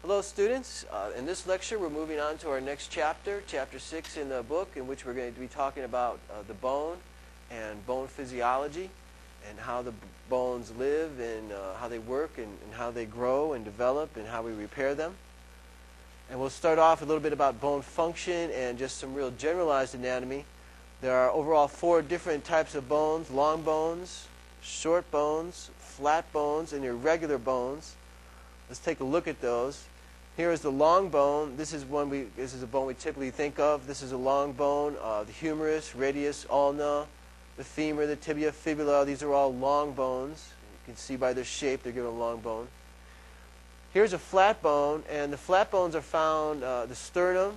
Hello students, in this lecture we're moving on to our next chapter, chapter 6 in the book, in which we're going to be talking about the bone and bone physiology and how the bones live and how they work and how they grow and develop and how we repair them. And we'll start off a little bit about bone function and just some real generalized anatomy. There are overall 4 different types of bones: long bones, short bones, flat bones, and irregular bones. Let's take a look at those. Here is the long bone. This is a bone we typically think of. This is a long bone. The humerus, radius, ulna, the femur, the tibia, fibula. These are all long bones. You can see by their shape they're given a long bone. Here's a flat bone, and the flat bones are found. The sternum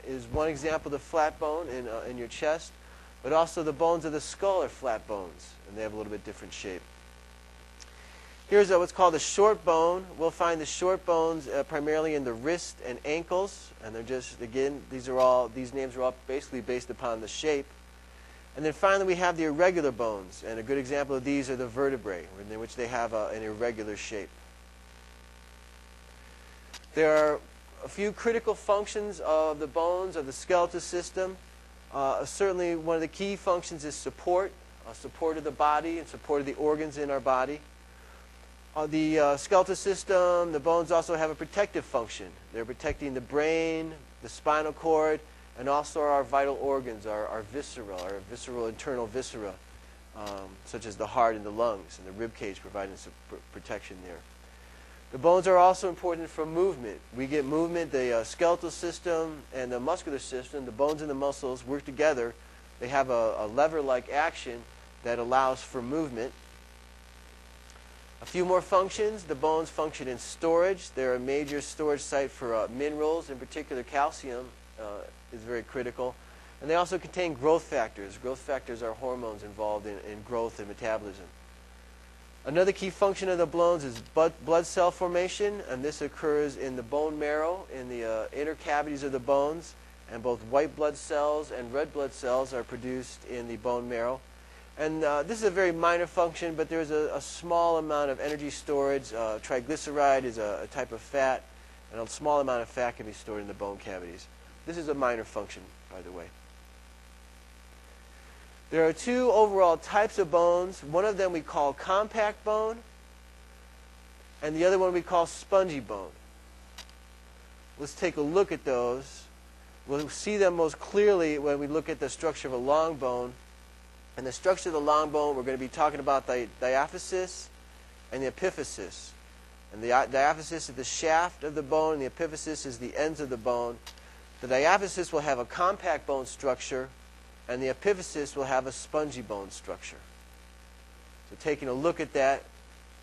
is one example of the flat bone in your chest, but also the bones of the skull are flat bones, and they have a little bit different shape. Here's what's called a short bone. We'll find the short bones primarily in the wrist and ankles, and they're just, again, these names are all basically based upon the shape. And then finally we have the irregular bones, and a good example of these are the vertebrae, in which they have an irregular shape. There are a few critical functions of the bones of the skeletal system. Certainly one of the key functions is support of the body and support of the organs in our body. The skeletal system, the bones also have a protective function. They're protecting the brain, the spinal cord, and also our vital organs, our visceral internal viscera, such as the heart and the lungs, and the rib cage providing some protection there. The bones are also important for movement. We get movement. The skeletal system and the muscular system, the bones and the muscles work together. They have a lever-like action that allows for movement. A few more functions. The bones function in storage. They're a major storage site for minerals, in particular calcium is very critical. And they also contain growth factors. Growth factors are hormones involved in growth and metabolism. Another key function of the bones is blood cell formation, and this occurs in the bone marrow, in the inner cavities of the bones, and both white blood cells and red blood cells are produced in the bone marrow. And this is a very minor function, but there's a small amount of energy storage. Triglyceride is a type of fat, and a small amount of fat can be stored in the bone cavities. This is a minor function, by the way. There are 2 overall types of bones. One of them we call compact bone, and the other one we call spongy bone. Let's take a look at those. We'll see them most clearly when we look at the structure of a long bone. And the structure of the long bone, we're going to be talking about the diaphysis and the epiphysis. And the diaphysis is the shaft of the bone, and the epiphysis is the ends of the bone. The diaphysis will have a compact bone structure, and the epiphysis will have a spongy bone structure. So taking a look at that,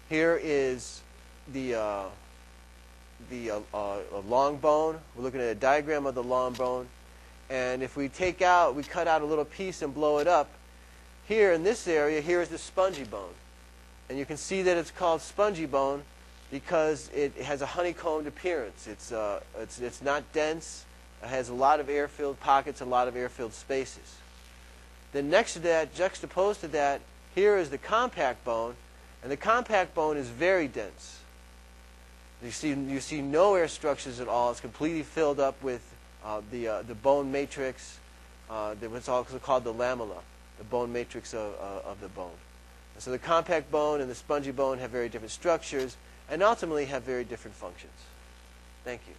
here is the long bone. We're looking at a diagram of the long bone. And if we cut out a little piece and blow it up, here in this area, here is the spongy bone. And you can see that it's called spongy bone because it has a honeycombed appearance. It's not dense. It has a lot of air-filled pockets, a lot of air-filled spaces. Then next to that, juxtaposed to that, here is the compact bone. And the compact bone is very dense. You see no air structures at all. It's completely filled up with the bone matrix, what's also called the lamella, the bone matrix of the bone. And so the compact bone and the spongy bone have very different structures and ultimately have very different functions. Thank you.